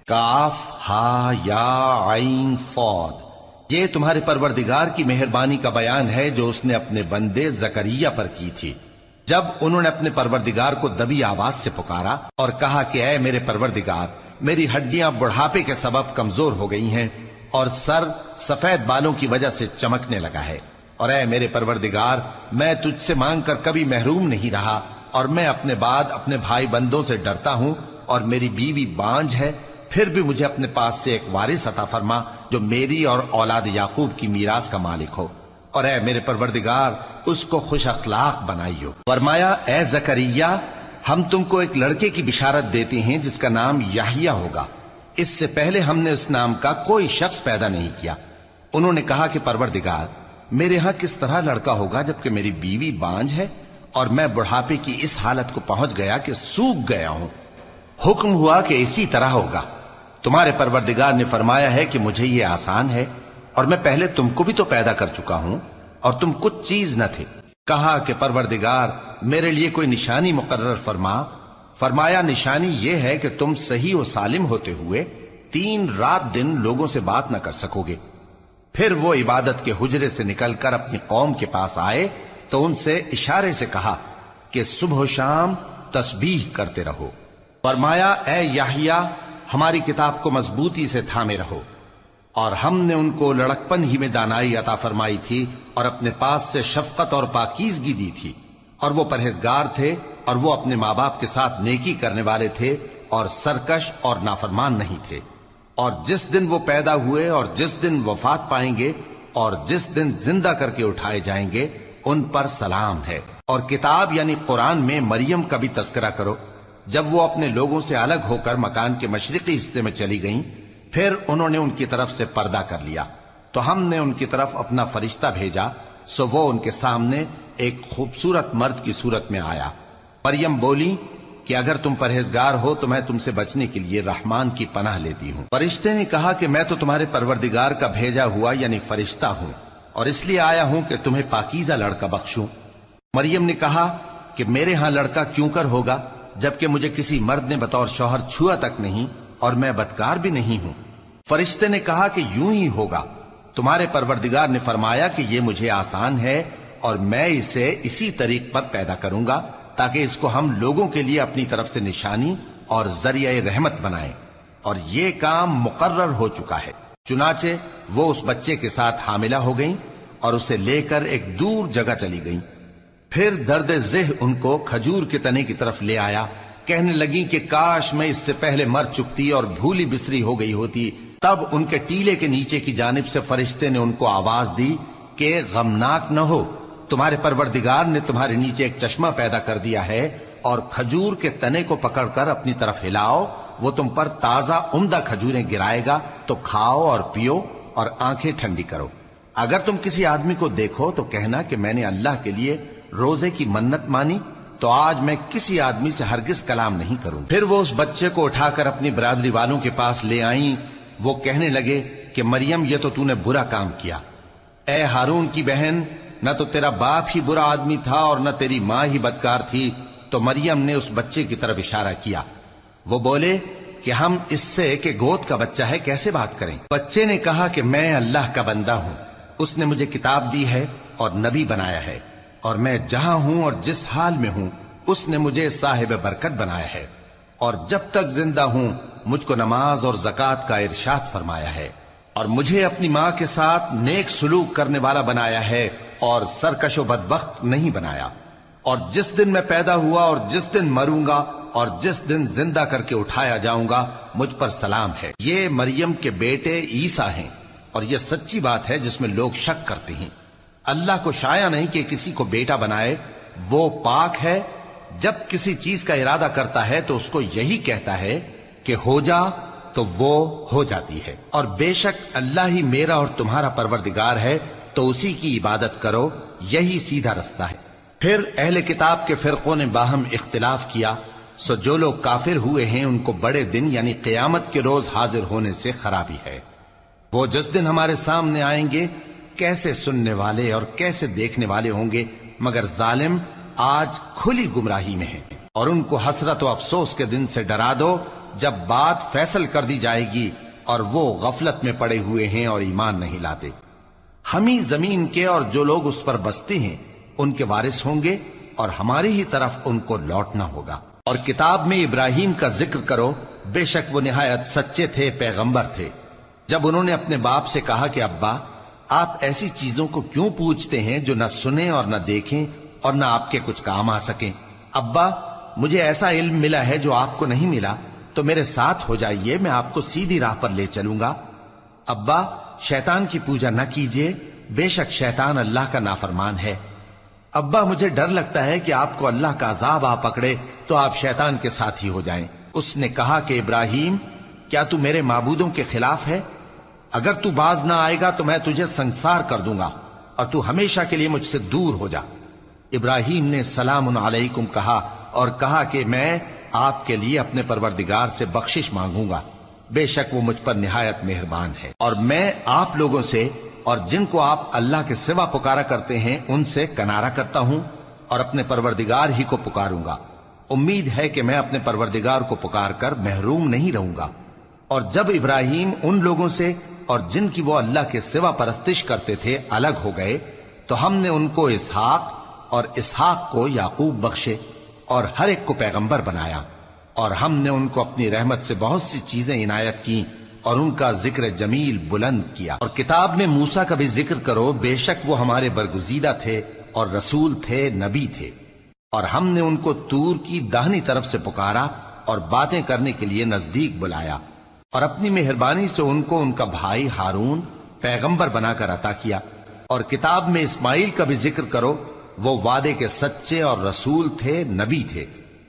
کاف ہا یا عین صاد، یہ تمہارے پروردگار کی مہربانی کا بیان ہے جو اس نے اپنے بندے زکریا پر کی تھی، جب انہوں نے اپنے پروردگار کو دبی آواز سے پکارا اور کہا کہ اے میرے پروردگار، میری ہڈیاں بڑھاپے کے سبب کمزور ہو گئی ہیں اور سر سفید بالوں کی وجہ سے چمکنے لگا ہے، اور اے میرے پروردگار، میں تجھ سے مانگ کر کبھی محروم نہیں رہا، اور میں اپنے بعد اپنے بھائی بندوں سے ڈرتا ہوں، اور میری بیوی بانجھ ہے، پھر بھی مجھے اپنے پاس سے ایک وارث عطا فرما جو میری اور اولاد یعقوب کی میراث کا مالک ہو، اور اے میرے پروردگار اس کو خوش اخلاق بنائیو۔ فرمایا اے زکریا، ہم تم کو ایک لڑکے کی بشارت دیتے ہیں جس کا نام یحییٰ ہوگا، اس سے پہلے ہم نے اس نام کا کوئی شخص پیدا نہیں کیا۔ انہوں نے کہا کہ پروردگار، میرے ہاں کس طرح لڑکا ہوگا جبکہ میری بیوی بانجھ ہے اور میں بڑھاپے کی اس حالت کو پہنچ گیا کہ سوکھ گیا ہوں۔ حکم ہوا کہ اسی طرح ہوگا۔ تمہارے پروردگار نے فرمایا ہے کہ مجھے یہ آسان ہے، اور میں پہلے تم کو بھی تو پیدا کر چکا ہوں اور تم کچھ چیز نہ تھے۔ کہا کہ پروردگار میرے لیے کوئی نشانی مقرر فرما۔ فرمایا نشانی یہ ہے کہ تم صحیح و سالم ہوتے ہوئے 3 رات دن لوگوں سے بات نہ کر سکو گے۔ پھر وہ عبادت کے حجرے سے نکل کر اپنی قوم کے پاس آئے تو ان سے اشارے سے کہا کہ صبح و شام تسبیح کرتے رہو۔ فرمایا اے یحییٰ، ہماری کتاب کو مضبوطی سے تھامے رہو، اور ہم نے ان کو لڑکپن ہی میں دانائی عطا فرمائی تھی اور اپنے پاس سے شفقت اور پاکیزگی دی تھی، اور وہ پرہیزگار تھے، اور وہ اپنے ماں باپ کے ساتھ نیکی کرنے والے تھے اور سرکش اور نافرمان نہیں تھے۔ اور جس دن وہ پیدا ہوئے اور جس دن وفات پائیں گے اور جس دن زندہ کر کے اٹھائے جائیں گے ان پر سلام ہے۔ اور کتاب یعنی قرآن میں مریم کا بھی تذکرہ کرو، جب وہ اپنے لوگوں سے الگ ہو کر مکان کے مشرقی حصے میں چلی گئیں، پھر انہوں نے ان کی طرف سے پردہ کر لیا تو ہم نے ان کی طرف اپنا فرشتہ بھیجا، سو وہ ان کے سامنے ایک خوبصورت مرد کی صورت میں آیا۔ مریم بولی کہ اگر تم پرہیزگار ہو تو میں تم سے بچنے کے لیے رحمان کی پناہ لیتی ہوں۔ فرشتے نے کہا کہ میں تو تمہارے پروردگار کا بھیجا ہوا یعنی فرشتہ ہوں، اور اس لیے آیا ہوں کہ تمہیں پاکیزہ لڑکا بخشوں۔ مریم نے کہا کہ میرے ہاں لڑکا کیوں کر ہوگا جبکہ مجھے کسی مرد نے بطور شوہر چھوا تک نہیں اور میں بدکار بھی نہیں ہوں۔ فرشتے نے کہا کہ یوں ہی ہوگا۔ تمہارے پروردگار نے فرمایا کہ یہ مجھے آسان ہے اور میں اسے اسی طریق پر پیدا کروں گا تاکہ اس کو ہم لوگوں کے لیے اپنی طرف سے نشانی اور ذریعہ رحمت بنائیں، اور یہ کام مقرر ہو چکا ہے۔ چنانچہ وہ اس بچے کے ساتھ حاملہ ہو گئیں اور اسے لے کر ایک دور جگہ چلی گئیں۔ پھر درد ذہ ان کو کھجور کے تنے کی طرف لے آیا، کہنے لگی کہ کاش میں اس سے پہلے مر چکتی اور بھولی بسری ہو گئی ہوتی۔ تب ان کے ٹیلے کے نیچے کی جانب سے فرشتے نے ان کو آواز دی کہ غمناک نہ ہو، تمہارے پروردگار نے تمہارے نیچے ایک چشمہ پیدا کر دیا ہے، اور کھجور کے تنے کو پکڑ کر اپنی طرف ہلاؤ، وہ تم پر تازہ عمدہ کھجوریں گرائے گا، تو کھاؤ اور پیو اور آنکھیں ٹھنڈی کرو۔ اگر تم کسی آدمی کو دیکھو تو کہنا کہ میں نے اللہ کے لیے روزے کی منت مانی، تو آج میں کسی آدمی سے ہرگز کلام نہیں کروں۔ پھر وہ اس بچے کو اٹھا کر اپنی برادری والوں کے پاس لے آئیں۔ وہ کہنے لگے کہ مریم یہ تو نے برا کام کیا۔ اے ہارون کی بہن، نہ تو تیرا باپ ہی برا آدمی تھا اور نہ تیری ماں ہی بدکار تھی۔ تو مریم نے اس بچے کی طرف اشارہ کیا۔ وہ بولے کہ ہم اس سے کہ گود کا بچہ ہے کیسے بات کریں؟ بچے نے کہا کہ میں اللہ کا بندہ ہوں، اس نے مجھے کتاب دی ہے اور نبی بنایا ہے، اور میں جہاں ہوں اور جس حال میں ہوں اس نے مجھے صاحب برکت بنایا ہے، اور جب تک زندہ ہوں مجھ کو نماز اور زکوٰۃ کا ارشاد فرمایا ہے، اور مجھے اپنی ماں کے ساتھ نیک سلوک کرنے والا بنایا ہے اور سرکش و بدبخت نہیں بنایا، اور جس دن میں پیدا ہوا اور جس دن مروں گا اور جس دن زندہ کر کے اٹھایا جاؤں گا مجھ پر سلام ہے۔ یہ مریم کے بیٹے عیسیٰ ہیں، اور یہ سچی بات ہے جس میں لوگ شک کرتے ہیں۔ اللہ کو شایع نہیں کہ کسی کو بیٹا بنائے، وہ پاک ہے، جب کسی چیز کا ارادہ کرتا ہے تو اس کو یہی کہتا ہے کہ ہو جا تو وہ ہو جاتی ہے، اور بے شک اللہ ہی میرا اور تمہارا پروردگار ہے، تو اسی کی عبادت کرو، یہی سیدھا رستہ ہے۔ پھر اہل کتاب کے فرقوں نے باہم اختلاف کیا، سو جو لوگ کافر ہوئے ہیں ان کو بڑے دن یعنی قیامت کے روز حاضر ہونے سے خرابی ہے۔ وہ جس دن ہمارے سامنے آئیں گے کیسے سننے والے اور کیسے دیکھنے والے ہوں گے، مگر ظالم آج کھلی گمراہی میں ہیں۔ اور ان کو حسرت و افسوس کے دن سے ڈرا دو جب بات فیصل کر دی جائے گی اور وہ غفلت میں پڑے ہوئے ہیں اور ایمان نہیں لاتے۔ ہم ہی زمین کے اور جو لوگ اس پر بستے ہیں ان کے وارث ہوں گے اور ہماری ہی طرف ان کو لوٹنا ہوگا۔ اور کتاب میں ابراہیم کا ذکر کرو، بے شک وہ نہایت سچے تھے، پیغمبر تھے۔ جب انہوں نے اپنے باپ سے کہا کہ ابا آپ ایسی چیزوں کو کیوں پوچھتے ہیں جو نہ سنیں اور نہ دیکھیں اور نہ آپ کے کچھ کام آ سکیں؟ ابا مجھے ایسا علم ملا ہے جو آپ کو نہیں ملا، تو میرے ساتھ ہو جائیے، میں آپ کو سیدھی راہ پر لے چلوں گا۔ ابا شیطان کی پوجا نہ کیجیے، بے شک شیطان اللہ کا نافرمان ہے۔ ابا مجھے ڈر لگتا ہے کہ آپ کو اللہ کا عذاب آ پکڑے تو آپ شیطان کے ساتھی ہو جائیں۔ اس نے کہا کہ ابراہیم کیا تو میرے معبودوں کے خلاف ہے؟ اگر تو باز نہ آئے گا تو میں تجھے سنسار کر دوں گا اور تو ہمیشہ کے لیے مجھ سے دور ہو جا۔ ابراہیم نے سلام علیکم کہا اور کہا کہ میں آپ کے لیے اپنے پروردگار سے بخشش مانگوں گا، بے شک وہ مجھ پر نہایت مہربان ہے، اور میں آپ لوگوں سے اور جن کو آپ اللہ کے سوا پکارا کرتے ہیں ان سے کنارہ کرتا ہوں اور اپنے پروردگار ہی کو پکاروں گا۔ امید ہے کہ میں اپنے پروردگار کو پکار کر محروم نہیں رہوں گا۔ اور جب ابراہیم ان لوگوں سے اور جن کی وہ اللہ کے سوا پرستش کرتے تھے الگ ہو گئے تو ہم نے ان کو اسحاق اور اسحاق کو یعقوب بخشے اور ہر ایک کو پیغمبر بنایا، اور ہم نے ان کو اپنی رحمت سے بہت سی چیزیں عنایت کی اور ان کا ذکر جمیل بلند کیا۔ اور کتاب میں موسیٰ کا بھی ذکر کرو، بے شک وہ ہمارے برگزیدہ تھے اور رسول تھے، نبی تھے، اور ہم نے ان کو طور کی داہنی طرف سے پکارا اور باتیں کرنے کے لیے نزدیک بلایا، اور اپنی مہربانی سے ان کو ان کا بھائی ہارون پیغمبر بنا کر عطا کیا۔ اور کتاب میں اسماعیل کا بھی ذکر کرو، وہ وعدے کے سچے اور رسول تھے، نبی تھے،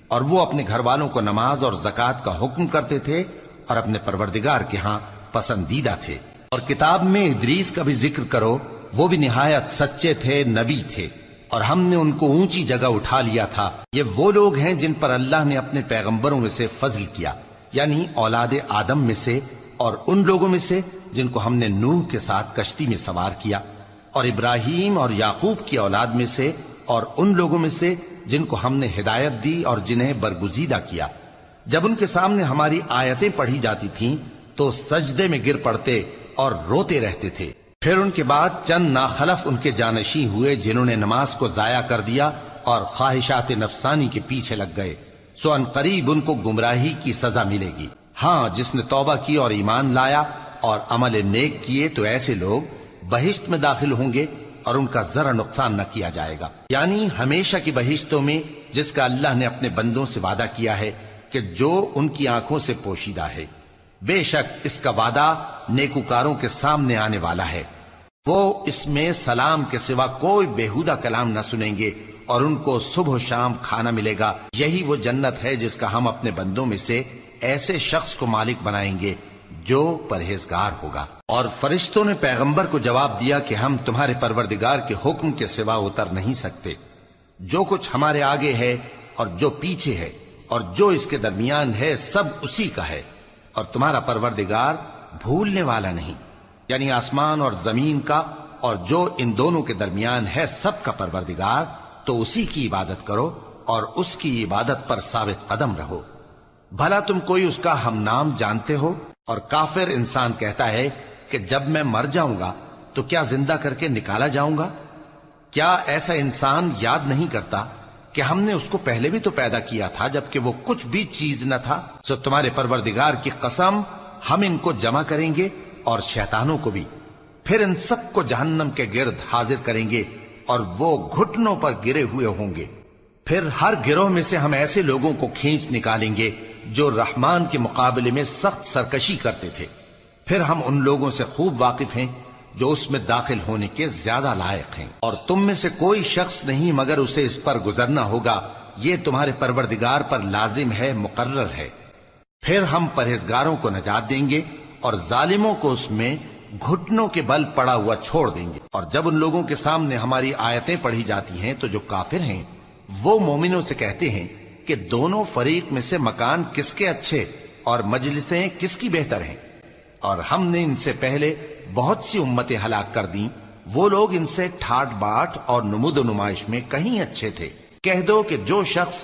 اور وہ اپنے گھر والوں کو نماز اور زکوٰۃ کا حکم کرتے تھے اور اپنے پروردگار کے ہاں پسندیدہ تھے۔ اور کتاب میں ادریس کا بھی ذکر کرو، وہ بھی نہایت سچے تھے، نبی تھے، اور ہم نے ان کو اونچی جگہ اٹھا لیا تھا۔ یہ وہ لوگ ہیں جن پر اللہ نے اپنے پیغمبروں میں سے فضل کیا، یعنی اولاد آدم میں سے، اور ان لوگوں میں سے جن کو ہم نے نوح کے ساتھ کشتی میں سوار کیا، اور ابراہیم اور یعقوب کی اولاد میں سے، اور ان لوگوں میں سے جن کو ہم نے ہدایت دی اور جنہیں برگزیدہ کیا۔ جب ان کے سامنے ہماری آیتیں پڑھی جاتی تھیں تو سجدے میں گر پڑتے اور روتے رہتے تھے۔ پھر ان کے بعد چند ناخلف ان کے جانشین ہوئے جنہوں نے نماز کو ضائع کر دیا اور خواہشات نفسانی کے پیچھے لگ گئے، سو ان قریب ان کو گمراہی کی سزا ملے گی۔ ہاں، جس نے توبہ کی اور ایمان لایا اور عمل نیک کیے تو ایسے لوگ بہشت میں داخل ہوں گے اور ان کا ذرا نقصان نہ کیا جائے گا، یعنی ہمیشہ کی بہشتوں میں جس کا اللہ نے اپنے بندوں سے وعدہ کیا ہے کہ جو ان کی آنکھوں سے پوشیدہ ہے۔ بے شک اس کا وعدہ نیکوکاروں کے سامنے آنے والا ہے، وہ اس میں سلام کے سوا کوئی بیہودہ کلام نہ سنیں گے اور ان کو صبح و شام کھانا ملے گا۔ یہی وہ جنت ہے جس کا ہم اپنے بندوں میں سے ایسے شخص کو مالک بنائیں گے جو پرہیزگار ہوگا۔ اور فرشتوں نے پیغمبر کو جواب دیا کہ ہم تمہارے پروردگار کے حکم کے سوا اتر نہیں سکتے، جو کچھ ہمارے آگے ہے اور جو پیچھے ہے اور جو اس کے درمیان ہے سب اسی کا ہے، اور تمہارا پروردگار بھولنے والا نہیں، یعنی آسمان اور زمین کا اور جو ان دونوں کے درمیان ہے سب کا پروردگار، تو اسی کی عبادت کرو اور اس کی عبادت پر ثابت قدم رہو۔ بھلا تم کوئی اس کا ہم نام جانتے ہو؟ اور کافر انسان کہتا ہے کہ جب میں مر جاؤں گا تو کیا زندہ کر کے نکالا جاؤں گا؟ کیا ایسا انسان یاد نہیں کرتا کہ ہم نے اس کو پہلے بھی تو پیدا کیا تھا جبکہ وہ کچھ بھی چیز نہ تھا؟ سو تمہارے پروردگار کی قسم ہم ان کو جمع کریں گے اور شیطانوں کو بھی، پھر ان سب کو جہنم کے گرد حاضر کریں گے اور وہ گھٹنوں پر گرے ہوئے ہوں گے۔ پھر ہر گروہ میں سے ہم ایسے لوگوں کو کھینچ نکالیں گے جو رحمان کے مقابلے میں سخت سرکشی کرتے تھے، پھر ہم ان لوگوں سے خوب واقف ہیں جو اس میں داخل ہونے کے زیادہ لائق ہیں، اور تم میں سے کوئی شخص نہیں مگر اسے اس پر گزرنا ہوگا، یہ تمہارے پروردگار پر لازم ہے، مقرر ہے۔ پھر ہم پرہیزگاروں کو نجات دیں گے اور ظالموں کو اس میں گھٹنوں کے بل پڑا ہوا چھوڑ دیں گے۔ اور جب ان لوگوں کے سامنے ہماری آیتیں پڑھی جاتی ہیں تو جو کافر ہیں وہ مومنوں سے کہتے ہیں کہ دونوں فریق میں سے مکان کس کے اچھے اور مجلسیں کس کی بہتر ہیں، اور ہم نے ان سے پہلے بہت سی امتیں ہلاک کر دیں، وہ لوگ ان سے ٹھاٹ باٹ اور نمود و نمائش میں کہیں اچھے تھے۔ کہہ دو کہ جو شخص